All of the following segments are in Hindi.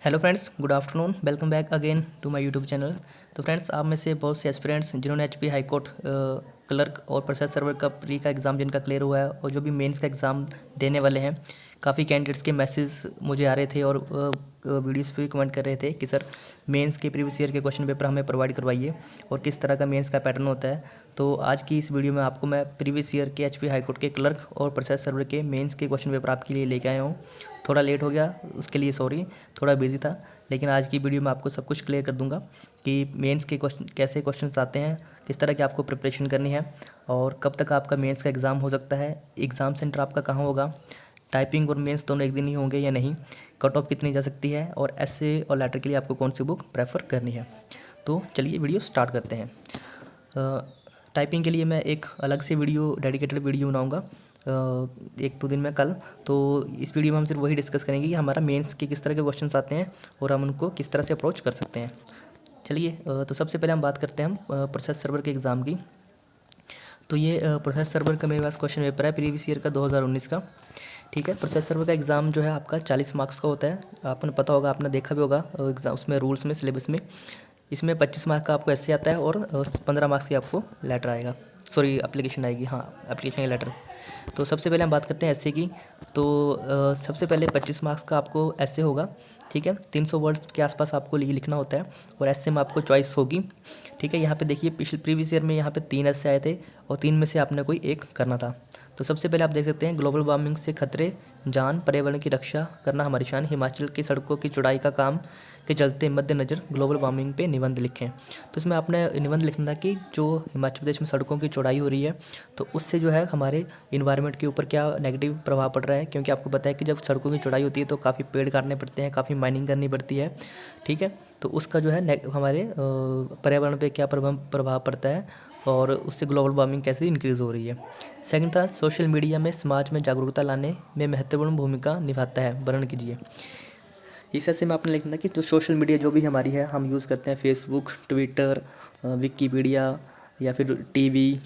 Hello friends, good afternoon. Welcome back again to my YouTube channel. तो फ्रेंड्स, आप में से बहुत से एस्पिरेंट्स जिन्होंने एचपी हाई कोर्ट क्लर्क और प्रोसेस सर्वर का प्री का एग्ज़ाम जिनका क्लियर हुआ है और जो भी मेंस का एग्ज़ाम देने वाले हैं, काफ़ी कैंडिडेट्स के मैसेज मुझे आ रहे थे और वीडियोस पे कमेंट कर रहे थे कि सर मेंस के प्रीवियस ईयर के क्वेश्चन पेपर हमें प्रोवाइड करवाइए और किस तरह का मेंस का पैटर्न होता है। तो आज की इस वीडियो में आपको मैं प्रीवियस ईयर के एचपी हाई कोर्ट के क्लर्क और प्रोसेस सर्वर के मेंस के क्वेश्चन पेपर आपके लिए लेके आया हूँ। थोड़ा लेट हो गया, उसके लिए सॉरी, थोड़ा बिजी था, लेकिन आज की वीडियो में आपको सब कुछ क्लियर कर दूंगा कि मेंस के क्वेश्चन कैसे क्वेश्चंस आते हैं, किस तरह की आपको प्रिपरेशन करनी है और कब तक आपका मेंस का एग्ज़ाम हो सकता है, एग्ज़ाम सेंटर आपका कहाँ होगा, टाइपिंग और मेंस दोनों एक दिन ही होंगे या नहीं, कट ऑफ कितनी जा सकती है और एसए और लेटर के लिए आपको कौन सी बुक प्रेफर करनी है। तो चलिए वीडियो स्टार्ट करते हैं। टाइपिंग के लिए मैं एक अलग से वीडियो, डेडिकेटेड वीडियो बनाऊँगा एक दो दिन में कल। तो इस वीडियो में हम सिर्फ वही डिस्कस करेंगे कि हमारा मेंस के किस तरह के क्वेश्चंस आते हैं और हम उनको किस तरह से अप्रोच कर सकते हैं। चलिए, तो सबसे पहले हम बात करते हैं हम प्रोसेस सर्वर के एग्ज़ाम की। तो ये प्रोसेस सर्वर का मेरे पास क्वेश्चन पेपर है प्रीवियस ईयर का 2019 का। ठीक है, प्रोसेस सर्वर का एग्ज़ाम जो है आपका 40 मार्क्स का होता है। आपने पता होगा, आपने देखा भी होगा एग्ज़ाम उसमें रूल्स में, सिलेबस में। इसमें 25 मार्क्स का आपको ऐसे आता है और 15 मार्क्स की आपको लेटर आएगा, सॉरी एप्लीकेशन आएगी, हाँ एप्लीकेशन का लेटर। तो सबसे पहले हम बात करते हैं ऐसे की। तो सबसे पहले 25 मार्क्स का आपको ऐसे होगा। ठीक है, 300 वर्ड्स के आसपास आपको लिखना होता है और ऐसे में आपको चॉइस होगी। ठीक है, यहाँ पे देखिए पिछले प्रीवियस ईयर में यहाँ पे 3 ऐसे आए थे और 3 में से आपने कोई एक करना था। तो सबसे पहले आप देख सकते हैं, ग्लोबल वार्मिंग से खतरे, जान पर्यावरण की रक्षा करना हमारी शान, हिमाचल की सड़कों की चौड़ाई का काम के चलते मद्देनज़र ग्लोबल वार्मिंग पे निबंध लिखें। तो इसमें आपने निबंध लिखना था कि जो हिमाचल प्रदेश में सड़कों की चौड़ाई हो रही है तो उससे जो है हमारे इन्वायरमेंट के ऊपर क्या नेगेटिव प्रभाव पड़ रहा है, क्योंकि आपको पता है कि जब सड़कों की चौड़ाई होती है तो काफ़ी पेड़ काटने पड़ते हैं, काफ़ी माइनिंग करनी पड़ती है। ठीक है, तो उसका जो है हमारे पर्यावरण पे क्या प्रभाव पड़ता है और उससे ग्लोबल वार्मिंग कैसे इंक्रीज़ हो रही है। सेकंड था, सोशल मीडिया में समाज में जागरूकता लाने में महत्वपूर्ण भूमिका निभाता है, वर्णन कीजिए। इस ऐसे में आपने लिखना कि जो सोशल मीडिया जो भी हमारी है हम यूज़ करते हैं, फेसबुक, ट्विटर, विकिपीडिया या फिर टीवी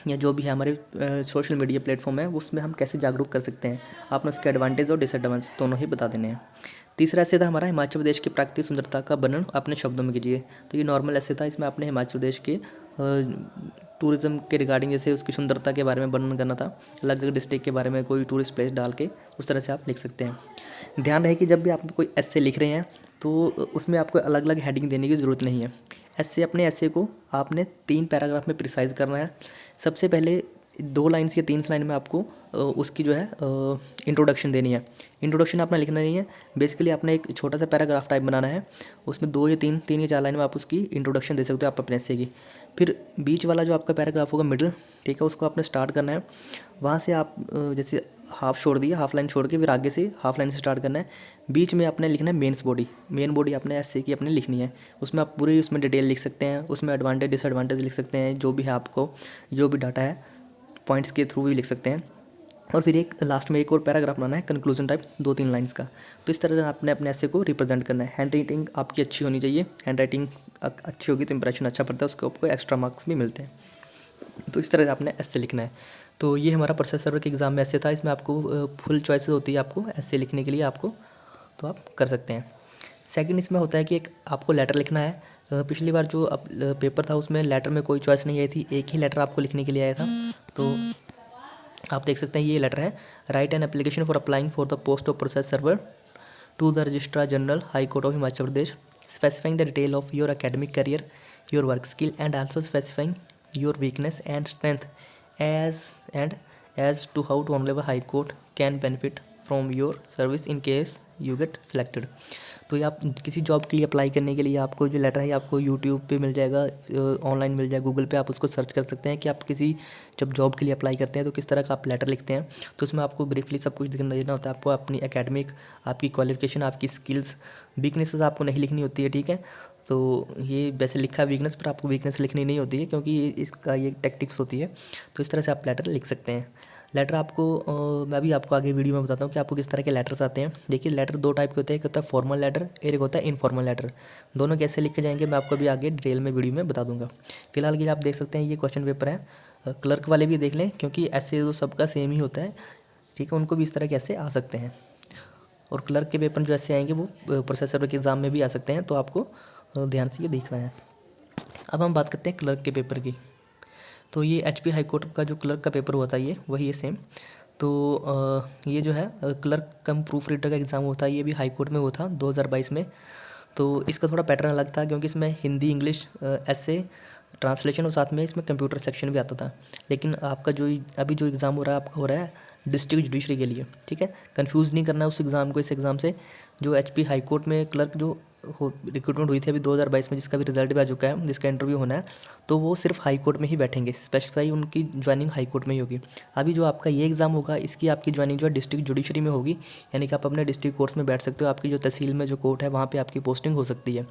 या जो भी है हमारे सोशल मीडिया प्लेटफॉर्म है, उसमें हम कैसे जागरूक कर सकते हैं। आपने उसके एडवांटेज और डिसएडवांटेज दोनों ही बता देने हैं। तीसरा ऐसे था हमारा, हिमाचल प्रदेश की प्राकृतिक सुंदरता का वर्णन अपने शब्दों में कीजिए। तो ये नॉर्मल ऐसे था, इसमें आपने हिमाचल प्रदेश के टूरिज़्म के रिगार्डिंग जैसे उसकी सुंदरता के बारे में वर्णन करना था, अलग अलग डिस्ट्रिक्ट के बारे में कोई टूरिस्ट प्लेस डाल के उस तरह से आप लिख सकते हैं। ध्यान रहे कि जब भी आप कोई ऐसे लिख रहे हैं तो उसमें आपको अलग अलग हेडिंग देने की ज़रूरत नहीं है। ऐसे अपने ऐसे को आपने 3 पैराग्राफ में प्रिसाइज़ करना है। सबसे पहले 2 लाइन या 3 लाइन में आपको उसकी जो है इंट्रोडक्शन देनी है। इंट्रोडक्शन आपने लिखना नहीं है, बेसिकली आपने एक छोटा सा पैराग्राफ टाइप बनाना है, उसमें 2 या 3 या 4 लाइन में आप उसकी इंट्रोडक्शन दे सकते हो आप अपने ऐसे की। फिर बीच वाला जो आपका पैराग्राफ होगा मिडिल, ठीक है, उसको आपने स्टार्ट करना है। वहाँ से आप जैसे हाफ छोड़ दिया, हाफ लाइन छोड़ के फिर आगे से हाफ लाइन से स्टार्ट करना है। बीच में आपने लिखना है मेंस बॉडी। मेन बॉडी आपने ऐसे की अपने लिखनी है, उसमें आप पूरी उसमें डिटेल लिख सकते हैं, उसमें एडवांटेज डिसएडवांटेज लिख सकते हैं, जो भी है आपको जो भी डाटा है पॉइंट्स के थ्रू भी लिख सकते हैं। और फिर एक लास्ट में एक और पैराग्राफ बनाना है कंक्लूजन टाइप 2-3 लाइंस का। तो इस तरह से आपने अपने ऐसे को रिप्रेजेंट करना है। हैंड राइटिंग आपकी अच्छी होनी चाहिए, हैंड राइटिंग अच्छी होगी तो इंप्रेशन अच्छा पड़ता है, उसको आपको एक्स्ट्रा मार्क्स भी मिलते हैं। तो इस तरह से आपने ऐसे लिखना है। तो ये हमारा प्रोसेस सर्वर के एग्ज़ाम में ऐसे था। इसमें आपको फुल चॉइसेस होती है आपको ऐसे लिखने के लिए आपको, तो आप कर सकते हैं। सेकंड इसमें होता है कि एक आपको लेटर लिखना है। पिछली बार जो पेपर था उसमें लेटर में कोई चॉइस नहीं आई थी, एक ही लेटर आपको लिखने के लिए आया था। तो आप देख सकते हैं ये लेटर है, write an application for applying for the post of process server to the registrar general high court of Himachal Pradesh, specifying the detail of your academic career, your work skill and also specifying your weakness and strength as to how to honourable high court can benefit from your service in case you get selected. तो ये आप किसी जॉब के लिए अप्लाई करने के लिए आपको जो लेटर है आपको यूट्यूब पे मिल जाएगा, ऑनलाइन मिल जाएगा, गूगल पे आप उसको सर्च कर सकते हैं कि आप किसी जब जॉब के लिए अप्लाई करते हैं तो किस तरह का आप लेटर लिखते हैं। तो उसमें आपको ब्रीफली सब कुछ देना होता है। आपको अपनी एकेडमिक, आपकी क्वालिफिकेशन, आपकी स्किल्स, वीकनेसेस आपको नहीं लिखनी होती है। ठीक है, तो ये वैसे लिखा है वीकनेस, पर आपको वीकनेस लिखनी नहीं होती है क्योंकि इसका ये टैक्टिक्स होती है। तो इस तरह से आप लेटर लिख सकते हैं। लेटर आपको मैं भी आपको आगे वीडियो में बताता हूँ कि आपको किस तरह के लेटर्स आते हैं। देखिए, लेटर 2 टाइप के होते हैं, एक होता है फॉर्मल लेटर, एक होता है इनफॉर्मल लेटर। दोनों कैसे लिखे जाएंगे मैं आपको भी आगे डिटेल में वीडियो में बता दूंगा। फिलहाल ये आप देख सकते हैं, ये क्वेश्चन पेपर है। क्लर्क वाले भी देख लें क्योंकि ऐसे तो सबका सेम ही होता है। ठीक है, उनको भी इस तरह कैसे आ सकते हैं। और क्लर्क के पेपर जो ऐसे आएंगे वो प्रोसेस सर्वर के एग्ज़ाम में भी आ सकते हैं, तो आपको ध्यान से ये देखना है। अब हम बात करते हैं क्लर्क के पेपर की। तो ये एचपी हाई कोर्ट का जो क्लर्क का पेपर होता है ये वही है सेम। तो ये जो है क्लर्क कम प्रूफ रीडर का एग्ज़ाम होता है, ये भी हाई कोर्ट में हुआ था 2022 में। तो इसका थोड़ा पैटर्न अलग था क्योंकि इसमें हिंदी इंग्लिश ऐसे ट्रांसलेशन और साथ में इसमें कंप्यूटर सेक्शन भी आता था। लेकिन आपका जो अभी जो एग्ज़ाम हो रहा है आपका हो रहा है डिस्ट्रिक्ट जुडिशरी के लिए, ठीक है। कंफ्यूज नहीं करना उस एग्ज़ाम को इस एग्ज़ाम से। जो एचपी हाई कोर्ट में क्लर्क जो रिक्रूटमेंट हुई थी अभी 2022 में, जिसका भी रिजल्ट भी आ चुका है, जिसका इंटरव्यू होना है, तो वो सिर्फ हाई कोर्ट में ही बैठेंगे, स्पेसिफाई उनकी ज्वाइनिंग हाई कोर्ट में ही होगी। अभी जो आपका ये एग्ज़ाम होगा इसकी आपकी ज्वाइनिंग जो है डिस्ट्रिक्ट जुडिशरी में होगी, यानी कि आप अपने डिस्ट्रिक्ट कोर्ट्स में बैठ सकते हो। आपकी जो तहसील में जो कोर्ट है वहाँ पर आपकी पोस्टिंग हो सकती है।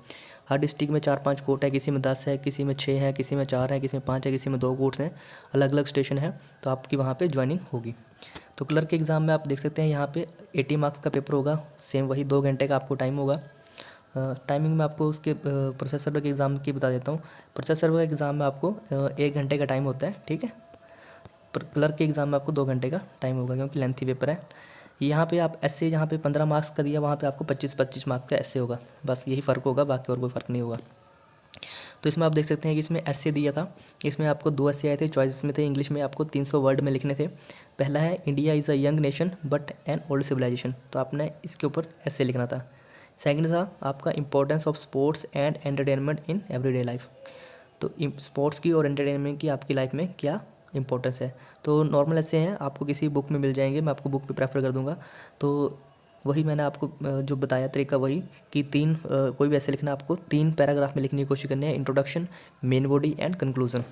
हर डिस्ट्रिक्ट में 4-5 कोर्ट है, किसी में 10 है, किसी में 6 है, किसी में 4 है, किसी में 5 है, किसी में 2 कोर्ट्स हैं, अलग अलग स्टेशन है, तो आपकी वहाँ पे ज्वाइनिंग होगी। तो क्लर्क के एग्ज़ाम में आप देख सकते हैं यहाँ पे 80 मार्क्स का पेपर होगा, सेम वही 2 घंटे का आपको टाइम होगा। टाइमिंग में आपको उसके प्रोसेस सर्वर के एग्ज़ाम की बता देता हूँ। प्रोसेस सर्वर के एग्ज़ाम में आपको 1 घंटे का टाइम होता है, ठीक है। पर क्लर्क के एग्ज़ाम में आपको 2 घंटे का टाइम होगा क्योंकि लेंथी पेपर है। यहाँ पे आप ऐसे जहाँ पे 15 मार्क्स का दिया वहाँ पे आपको 25-25 मार्क्स का ऐसे होगा, बस यही फ़र्क होगा, बाकी और कोई फ़र्क नहीं होगा। तो इसमें आप देख सकते हैं कि इसमें ऐसे दिया था, इसमें आपको 2 ऐसे आए थे, चॉइस में थे। इंग्लिश में आपको 300 वर्ड में लिखने थे। पहला है India is a young nation but an old civilisation, तो आपने इसके ऊपर ऐसे लिखना था। सेकंड था आपका importance of sports and entertainment in everyday life, तो स्पोर्ट्स की और एंटरटेनमेंट की आपकी लाइफ में क्या इंपॉर्टेंस है। तो नॉर्मल ऐसे हैं, आपको किसी बुक में मिल जाएंगे, मैं आपको बुक पे प्रेफर कर दूंगा। तो वही मैंने आपको जो बताया तरीका वही कि कोई भी ऐसे लिखना, आपको 3 पैराग्राफ में लिखने की कोशिश करनी है। Introduction, main body and conclusion.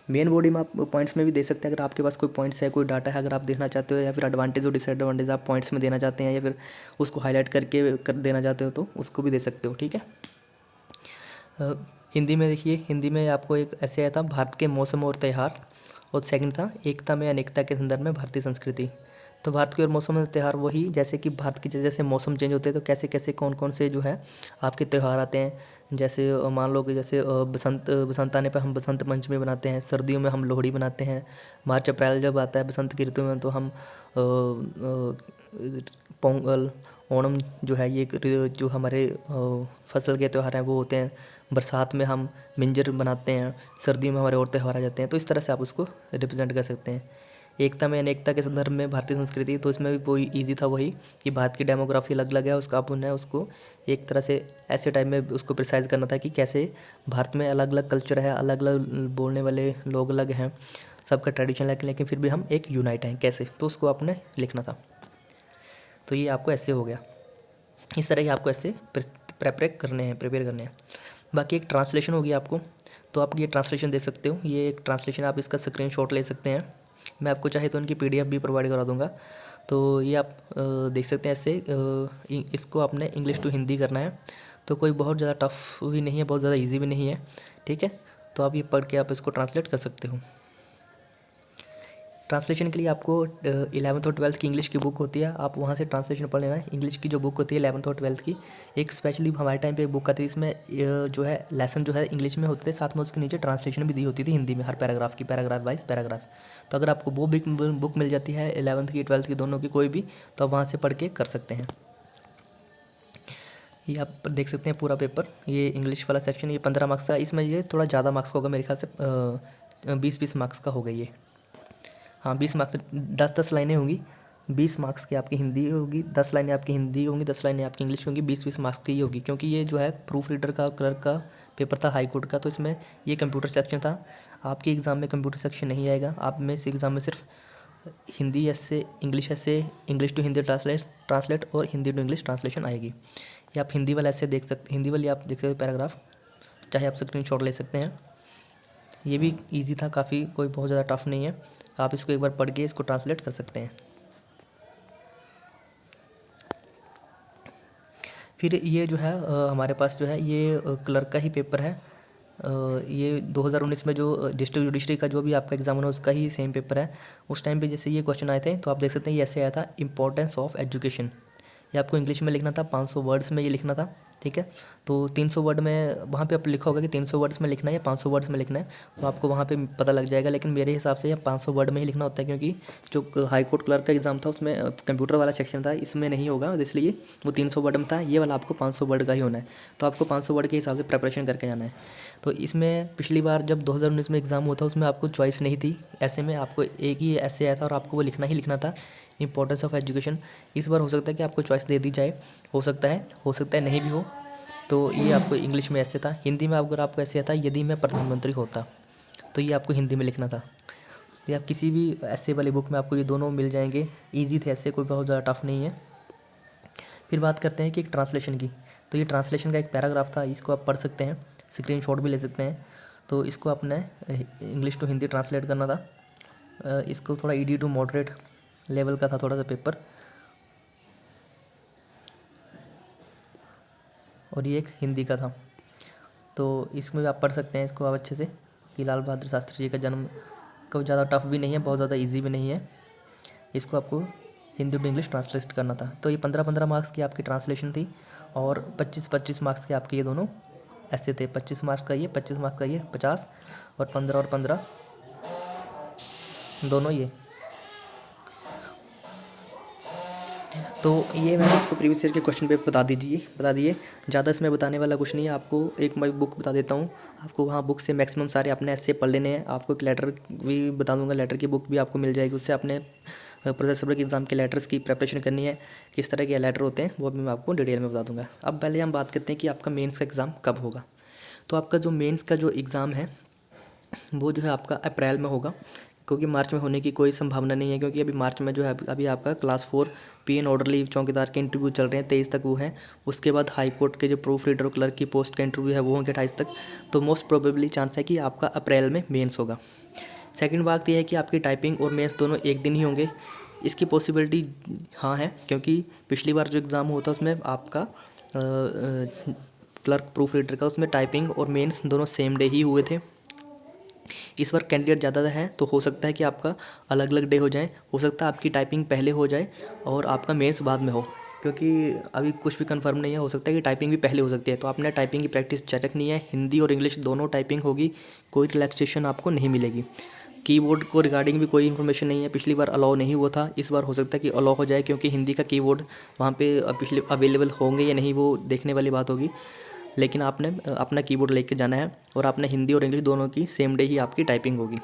Main body में आप पॉइंट्स में भी दे सकते हैं, अगर आपके पास कोई पॉइंट्स है, कोई डाटा है अगर आप देखना चाहते हो, या फिर एडवांटेज और डिसएडवांटेज आप पॉइंट्स में देना चाहते हैं, या फिर उसको हाईलाइट करके कर देना चाहते हो तो उसको भी दे सकते हो, ठीक है। हिंदी में देखिए, हिंदी में आपको एक ऐसे आया था भारत के मौसम और त्यौहार, और सेकंड था एकता में अनेकता के संदर्भ में भारतीय संस्कृति। तो भारत के और मौसम और त्यौहार वही, जैसे कि भारत के जैसे मौसम चेंज होते हैं तो कैसे कैसे कौन कौन से जो है आपके त्यौहार आते हैं। जैसे मान लो कि जैसे बसंत आने पर हम बसंत पंचमी बनाते हैं, सर्दियों में हम लोहड़ी बनाते हैं, मार्च अप्रैल जब आता है बसंत की ऋतु में तो हम पोंगल, ओणम जो है ये जो हमारे फसल के त्यौहार हैं वो होते हैं। बरसात में हम मिंजर बनाते हैं, सर्दियों में हमारे और त्यौहार आ जाते हैं। तो इस तरह से आप उसको रिप्रेजेंट कर सकते हैं। एकता में अनेकता के संदर्भ में भारतीय संस्कृति, तो इसमें भी वही ईजी था वही कि भारत की डेमोग्राफी अलग अलग है, उसका अपन है उसको एक तरह से ऐसे टाइम में उसको प्रिसाइज करना था कि कैसे भारत में अलग अलग कल्चर है, अलग अलग बोलने वाले लोग अलग हैं, सबका ट्रेडिशन है, लेकिन फिर भी हम एक यूनाइट हैं कैसे, तो उसको आपने लिखना था। तो ये आपको ऐसे हो गया, इस तरह के आपको ऐसे प्रिपेयर करने हैं। बाकी एक ट्रांसलेशन होगी आपको, तो आप ये ट्रांसलेशन दे सकते हो। ये एक ट्रांसलेशन आप इसका स्क्रीनशॉट ले सकते हैं, मैं आपको चाहे तो उनकी PDF भी प्रोवाइड करा दूंगा। तो ये आप देख सकते हैं ऐसे, इसको आपने इंग्लिश टू हिंदी करना है, तो कोई बहुत ज़्यादा टफ भी नहीं है, बहुत ज़्यादा इजी भी नहीं है, ठीक है। तो आप ये पढ़ के आप इसको ट्रांसलेट कर सकते हो। ट्रांसलेशन के लिए आपको 11th और 12th की इंग्लिश की बुक होती है, आप वहाँ से ट्रांसलेशन पढ़ लेना है। इंग्लिश की जो बुक होती है 11th और 12th की, एक स्पेशली हमारे टाइम पे एक बुक आती है, इसमें जो है लेसन जो है इंग्लिश में होते थे, साथ में उसके नीचे ट्रांसलेशन भी दी होती थी हिंदी में, हर पैराग्राफ की, पैराग्राफ वाइज पैराग्राफ। तो अगर आपको वो बुक मिल जाती है 11th की 12th की दोनों की कोई भी, तो आप वहाँ से पढ़ के कर सकते हैं। ये आप देख सकते हैं पूरा पेपर, ये इंग्लिश वाला सेक्शन, ये 15 मार्क्स का, इसमें ये थोड़ा ज़्यादा मार्क्स का होगा मेरे ख्याल से 20-20 मार्क्स का होगा ये। हाँ 20 मार्क्स, 10-10 लाइनें होंगी, 20 मार्क्स की आपकी हिंदी होगी, 10 लाइनें आपकी हिंदी होंगी, 10 लाइनें आपकी इंग्लिश होंगी, 20-20 मार्क्स की होगी। क्योंकि ये जो है प्रूफ रीडर का क्लर्क का पेपर था हाई कोर्ट का, तो इसमें ये कंप्यूटर सेक्शन था। आपके एग्ज़ाम में कंप्यूटर सेक्शन नहीं आएगा, आप में इस एग्ज़ाम में सिर्फ हिंदी ऐसे, इंग्लिश ऐसे, इंग्लिश टू हिंदी ट्रांसलेट और हिंदी टू इंग्लिश ट्रांसलेशन आएगी। ये आप हिंदी वाला ऐसे देख सकते, हिंदी वाली आप देख सकते पैराग्राफ, चाहे आप स्क्रीनशॉट ले सकते हैं। ये भी ईजी था काफ़ी, कोई बहुत ज़्यादा टफ नहीं है, आप इसको एक बार पढ़ के इसको ट्रांसलेट कर सकते हैं। फिर ये जो है हमारे पास जो है ये क्लर्क का ही पेपर है, ये 2019 में जो डिस्ट्रिक्ट जुडिशरी का जो भी आपका एग्जाम होना उसका ही सेम पेपर है। उस टाइम पे जैसे ये क्वेश्चन आए थे तो आप देख सकते हैं ये ऐसे आया था, इंपॉर्टेंस ऑफ एजुकेशन। ये आपको इंग्लिश में लिखना था, 500 वर्ड्स में ये लिखना था, ठीक है। तो 300 वर्ड में वहाँ पे आप लिखा होगा कि 300 वर्ड्स में लिखना है या 500 वर्ड्स में लिखना है, तो आपको वहाँ पे पता लग जाएगा। लेकिन मेरे हिसाब से ये 500 वर्ड में ही लिखना होता है, क्योंकि जो हाई कोर्ट क्लर्क का एग्ज़ाम था उसमें कंप्यूटर वाला सेक्शन था, इसमें नहीं होगा, इसलिए वो 300 वर्ड में था। ये वाला आपको 500 वर्ड का ही होना है, तो आपको 500 वर्ड के हिसाब से प्रिपरेशन करके जाना है। तो इसमें पिछली बार जब 2019 में एग्ज़ाम हुआ था उसमें आपको चॉइस नहीं थी, ऐसे में आपको एक ही ऐसे आया था और आपको वो लिखना ही लिखना था, इंपॉर्टेंस ऑफ एजुकेशन। इस बार हो सकता है कि आपको चॉइस दे दी जाए, हो सकता है नहीं भी हो। तो ये आपको इंग्लिश में ऐसे था। हिंदी में अगर आपको ऐसे आता, यदि मैं प्रधानमंत्री होता, तो ये आपको हिंदी में लिखना था। ये आप किसी भी ऐसे वाली बुक में आपको ये दोनों मिल जाएंगे। ईजी थे ऐसे, कोई बहुत ज़्यादा टफ नहीं है। फिर बात करते हैं कि एक ट्रांसलेशन की। तो ये ट्रांसलेशन का एक पैराग्राफ था, इसको आप पढ़ सकते हैं, स्क्रीनशॉट भी ले सकते हैं। तो इसको आपने इंग्लिश टू हिंदी ट्रांसलेट करना था। इसको थोड़ा ईडी टू मॉडरेट लेवल का था थोड़ा सा पेपर, और ये एक हिंदी का था। तो इसमें भी आप पढ़ सकते हैं इसको आप अच्छे से, कि लाल बहादुर शास्त्री जी का जन्म को ज़्यादा टफ भी नहीं है, बहुत ज़्यादा इजी भी नहीं है। इसको आपको हिंदी टू इंग्लिश ट्रांसलेट करना था। तो ये 15-15 मार्क्स की आपकी ट्रांसलेशन थी, और 25-25 मार्क्स के आपके ये दोनों ऐसे थे। 25 मार्क्स का ये, 25 मार्क्स का ये, 50, और 15 दोनों ये। तो ये मैंने आपको प्रीवियस ईयर के क्वेश्चन पेपर बता दिए। ज़्यादा इसमें बताने वाला कुछ नहीं है। आपको एक मैं बुक बता देता हूँ, आपको वहाँ बुक से मैक्सिमम सारे अपने ऐसे पढ़ लेने हैं। आपको एक लेटर भी बता दूँगा, लेटर की बुक भी आपको मिल जाएगी, उससे अपने प्रोफेसर सर्वर के एग्ज़ाम के लेटर्स की प्रिपरेशन करनी है। किस तरह के लेटर होते हैं वो भी मैं आपको डिटेल में बता दूँगा। अब पहले हम बात करते हैं कि आपका मेन्स का एग्ज़ाम कब होगा। तो आपका जो मेन्स का जो एग्ज़ाम है वो जो है आपका अप्रैल में होगा, क्योंकि मार्च में होने की कोई संभावना नहीं है, क्योंकि अभी मार्च में जो है अभी आपका क्लास 4 पीएन ऑर्डरली चौकीदार के इंटरव्यू चल रहे हैं, 23 तक वो हैं। उसके बाद हाई कोर्ट के जो प्रूफ रीडर और क्लर्क की पोस्ट का इंटरव्यू है वो होंगे 28 तक। तो मोस्ट प्रोबेबली चांस है कि आपका अप्रैल में मेंस होगा। सेकंड बात यह है कि आपकी टाइपिंग और मेंस दोनों एक दिन ही होंगे। इसकी पॉसिबिलिटी हाँ है, क्योंकि पिछली बार जो एग्ज़ाम हुआ था उसमें आपका क्लर्क प्रूफ रीडर का, उसमें टाइपिंग और मेंस दोनों सेम डे ही हुए थे। इस बार कैंडिडेट ज़्यादा है, तो हो सकता है कि आपका अलग अलग डे हो जाए। हो सकता है आपकी टाइपिंग पहले हो जाए और आपका मेंस बाद में हो, क्योंकि अभी कुछ भी कंफर्म नहीं है। हो सकता है कि टाइपिंग भी पहले हो सकती है, तो आपने टाइपिंग की प्रैक्टिस जारी रखनी है। हिंदी और इंग्लिश दोनों टाइपिंग होगी, कोई रिलैक्सेशन आपको नहीं मिलेगी। कीबोर्ड को रिगार्डिंग भी कोई इन्फॉर्मेशन नहीं है, पिछली बार अलाउ नहीं हुआ था, इस बार हो सकता है कि अलाउ हो जाए, क्योंकि हिंदी का कीबोर्ड वहाँ पे पिछले अवेलेबल होंगे या नहीं वो देखने वाली बात होगी। लेकिन आपने अपना कीबोर्ड लेके जाना है, और आपने हिंदी और इंग्लिश दोनों की सेम डे ही आपकी टाइपिंग होगी।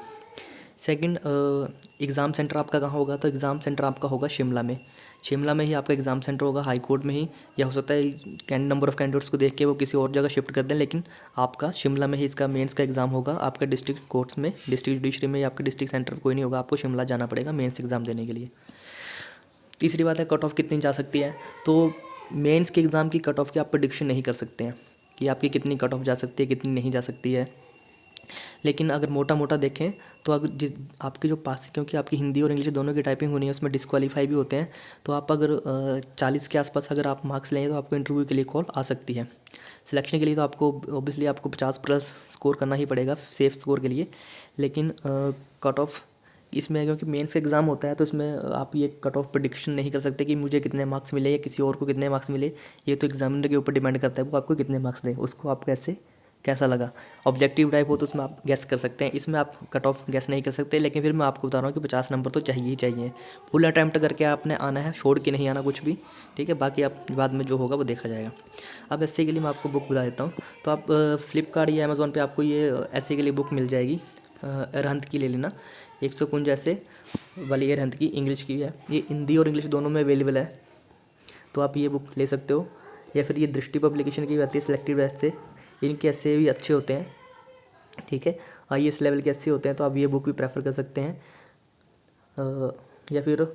सेकंड, एग्ज़ाम सेंटर आपका कहाँ होगा। तो एग्ज़ाम सेंटर आपका होगा शिमला में। शिमला में ही आपका एग्ज़ाम सेंटर होगा, हाई कोर्ट में ही, या हो सकता है नंबर ऑफ़ कैंडिडेट्स को देख के वो किसी और जगह शिफ्ट कर दें, लेकिन आपका शिमला में ही इसका मेंस का एग्ज़ाम होगा। आपका डिस्ट्रिक्ट कोर्ट्स में, डिस्ट्रिक्ट जुडिशरी में, आपका डिस्ट्रिक्ट सेंटर कोई नहीं होगा, आपको शिमला जाना पड़ेगा मेंस एग्ज़ाम देने के लिए। तीसरी बात है कट ऑफ कितनी जा सकती है। तो मेंस के एग्ज़ाम की कट ऑफ की आप प्रेडिक्शन नहीं कर सकते हैं कि आपकी कितनी कट ऑफ जा सकती है, कितनी नहीं जा सकती है। लेकिन अगर मोटा मोटा देखें तो अगर आपके जो पास, क्योंकि आपकी हिंदी और इंग्लिश दोनों की टाइपिंग होनी है, उसमें डिस्क्वालीफाई भी होते हैं, तो आप अगर 40 के आसपास अगर आप मार्क्स लेंगे तो आपको इंटरव्यू के लिए कॉल आ सकती है। सिलेक्शन के लिए तो आपको ऑब्वियसली आपको 50+ स्कोर करना ही पड़ेगा सेफ स्कोर के लिए। लेकिन कट ऑफ इसमें, क्योंकि मेंस का एग्ज़ाम होता है, तो इसमें आप ये कट ऑफ प्रेडिक्शन नहीं कर सकते कि मुझे कितने मार्क्स मिले या किसी और को कितने मार्क्स मिले। ये तो एग्जामिनर के ऊपर डिपेंड करता है, वो आपको कितने मार्क्स दे, उसको आप कैसा लगा। ऑब्जेक्टिव टाइप हो तो उसमें आप गैस कर सकते हैं, इसमें आप कट ऑफ गैस नहीं कर सकते। लेकिन फिर मैं आपको बता रहा हूँ कि 50 नंबर तो चाहिए ही चाहिए। फुल अटैम्प्ट करके आपने आना है, छोड़ के नहीं आना कुछ भी, ठीक है। बाकी आप बाद में जो होगा वो देखा जाएगा। अब ऐसे के लिए मैं आपको बुक बता देता हूँ। तो आप फ्लिपकार्ट या अमेज़ोन पे आपको ये ऐसे के लिए बुक मिल जाएगी। अरहंत की ले लेना, 100 कुंज ऐसे वाली अरहंत की, इंग्लिश की है। ये हिंदी और इंग्लिश दोनों में अवेलेबल है, तो आप ये बुक ले सकते हो। या फिर ये दृष्टि पब्लिकेशन की आती है सिलेक्टेड बैच से, इनके ऐसे भी अच्छे होते हैं, ठीक है। IAS लेवल के अच्छे होते हैं, तो आप ये बुक भी प्रेफर कर सकते हैं। या फिर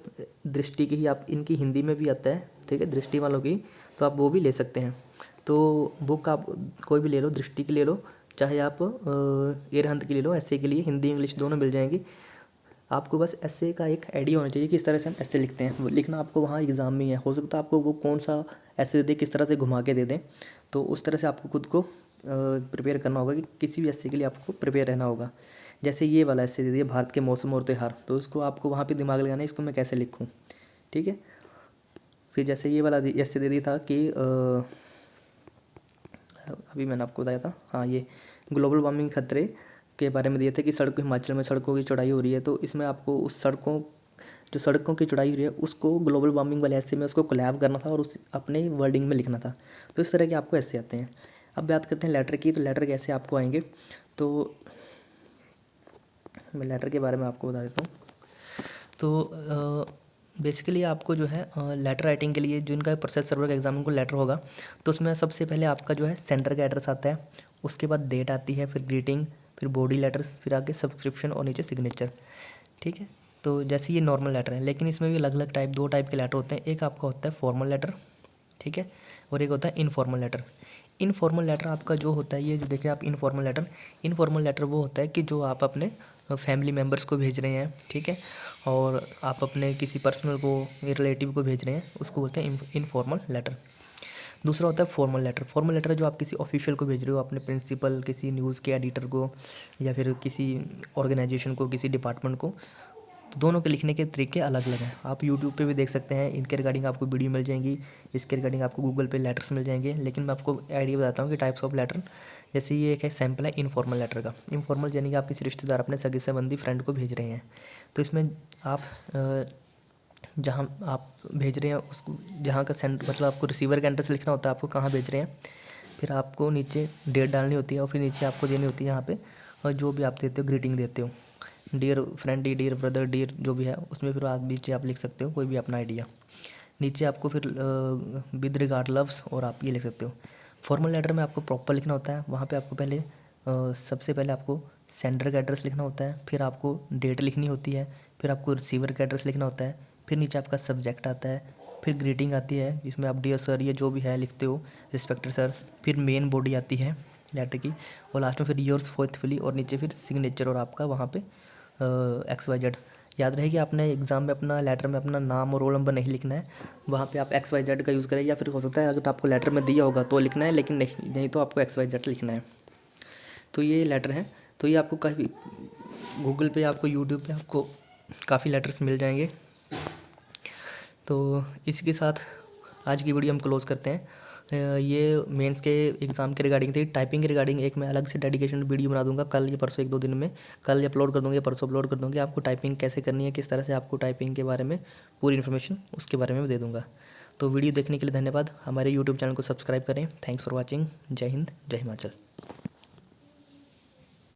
दृष्टि की ही, आप इनकी हिंदी में भी आता है, ठीक है, दृष्टि वालों की, तो आप वो भी ले सकते हैं। तो बुक आप कोई भी ले लो, दृष्टि की ले लो, चाहे आप अरहंत की ले लो। ऐसे के लिए हिंदी इंग्लिश दोनों मिल जाएंगी। आपको बस ऐसे का एक आइडिया होना चाहिए कि इस तरह से हम ऐसे लिखते हैं। वो लिखना आपको वहाँ एग्ज़ाम में ही है, हो सकता है आपको वो कौन सा ऐसे दे दे, किस तरह से घुमा के दे दें, तो उस तरह से आपको खुद को प्रिपेयर करना होगा कि किसी भी ऐसे के लिए आपको प्रिपेयर रहना होगा। जैसे ये वाला ऐसे दे दिया, भारत के मौसम और त्यौहार, तो उसको आपको वहाँ पे दिमाग लगाना है, इसको मैं कैसे लिखूँ, ठीक है। फिर जैसे ये वाला ऐसे दे दिया था कि अभी मैंने आपको बताया था, हाँ ये ग्लोबल वार्मिंग खतरे के बारे में दिए थे कि हिमाचल में सड़कों की चौड़ाई हो रही है, तो इसमें आपको उस सड़कों की चौड़ाई हो रही है उसको ग्लोबल वार्मिंग वाले ऐसे में उसको कोलैब करना था और उस अपने वर्डिंग में लिखना था। तो इस तरह के आपको ऐसे आते हैं। अब बात करते हैं लेटर की, तो लेटर कैसे आपको आएंगे, तो मैं लेटर के बारे में आपको बता देता हूँ। तो बेसिकली आपको जो है लेटर राइटिंग के लिए जो इनका प्रोसेस सर्वर का एग्जाम को लेटर होगा, तो उसमें सबसे पहले आपका जो है सेंटर का एड्रेस आता है, उसके बाद डेट आती है, फिर ग्रीटिंग, फिर बॉडी लेटर्स, फिर आगे सब्सक्रिप्शन और नीचे सिग्नेचर। ठीक है, तो जैसे ये नॉर्मल लेटर है, लेकिन इसमें भी अलग अलग टाइप, दो टाइप के लेटर होते हैं। एक आपका होता है फॉर्मल लेटर, ठीक है, और एक होता है इनफॉर्मल लेटर। इनफॉर्मल लेटर आपका जो होता है, ये जो देखिए आप इनफॉर्मल लेटर वो होता है कि जो आप अपने फैमिली मेम्बर्स को भेज रहे हैं, ठीक है, और आप अपने किसी पर्सनल को, रिलेटिव को भेज रहे हैं, उसको बोलते हैं इनफॉर्मल लेटर। दूसरा होता है फॉर्मल लेटर। फॉर्मल लेटर जो आप किसी ऑफिशियल को भेज रहे हो, अपने प्रिंसिपल, किसी न्यूज़ के एडिटर को, या फिर किसी ऑर्गेनाइजेशन को, किसी डिपार्टमेंट को, तो दोनों के लिखने के तरीके अलग अलग हैं। आप यूट्यूब पे भी देख सकते हैं, इनके रिगार्डिंग आपको वीडियो मिल जाएंगी, इसके रिगार्डिंग आपको गूगल पे लेटर्स मिल जाएंगे। लेकिन मैं आपको आइडिया बताता हूँ कि टाइप्स ऑफ लेटर। जैसे ये एक है सैम्पल है इनफॉर्मल लेटर का। इनफॉर्मल यानी कि आप किसी रिश्तेदार, अपने सगे संबंधी, फ्रेंड को भेज रहे हैं, तो इसमें आप जहाँ आप भेज रहे हैं उसको, जहाँ का सेंड मतलब आपको रिसीवर का एड्रेस लिखना होता है, आपको कहाँ भेज रहे हैं, फिर आपको नीचे डेट डालनी होती है, और फिर नीचे आपको देनी होती है यहाँ पे, और जो भी आप देते हो ग्रीटिंग देते हो, dear friend, dear brother, dear जो भी है, उसमें फिर आप नीचे आप लिख सकते हो कोई भी अपना आइडिया। नीचे आपको फिर विद रिगार्ड लव्स, और आप ये लिख सकते हो। फॉर्मल लेटर में आपको प्रॉपर लिखना होता है, वहाँ पे आपको पहले सबसे पहले आपको सेंडर का एड्रेस लिखना होता है, फिर आपको डेट लिखनी होती है, फिर आपको रिसीवर का एड्रेस लिखना होता है, फिर नीचे आपका सब्जेक्ट आता है, फिर ग्रीटिंग आती है जिसमें आप डियर सर ये जो भी है लिखते हो, रिस्पेक्टेड सर, फिर मेन बॉडी आती है लेटर की, और लास्ट में फिर योर्स फेथफुली, और नीचे फिर सिग्नेचर और आपका वहाँ पे XYZ। याद रहे कि आपने एग्ज़ाम में अपना लेटर में अपना नाम और रोल नंबर नहीं लिखना है, वहाँ पे आप XYZ का यूज़ करें, या फिर हो सकता है अगर आपको लेटर में दिया होगा तो लिखना है, लेकिन नहीं तो आपको XYZ लिखना है। तो ये लेटर है, तो ये आपको काफ़ी गूगल पे, आपको यूट्यूब पे आपको काफ़ी लेटर्स मिल जाएंगे। तो इसी के साथ आज की वीडियो हम क्लोज़ करते हैं। ये मेंस के एग्ज़ाम के रिगार्डिंग थी। टाइपिंग के रिगार्डिंग एक मैं अलग से डेडिकेशन वीडियो बना दूंगा कल या परसों, 1-2 दिन में। कल अपलोड कर दूँगा, परसों अपलोड कर दूँगी। आपको टाइपिंग कैसे करनी है, किस तरह से आपको टाइपिंग के बारे में पूरी इन्फॉर्मेशन उसके बारे में दे दूँगा। तो वीडियो देखने के लिए धन्यवाद। हमारे यूट्यूब चैनल को सब्सक्राइब करें। Thanks for watching. जय हिंद, जय हिमाचल।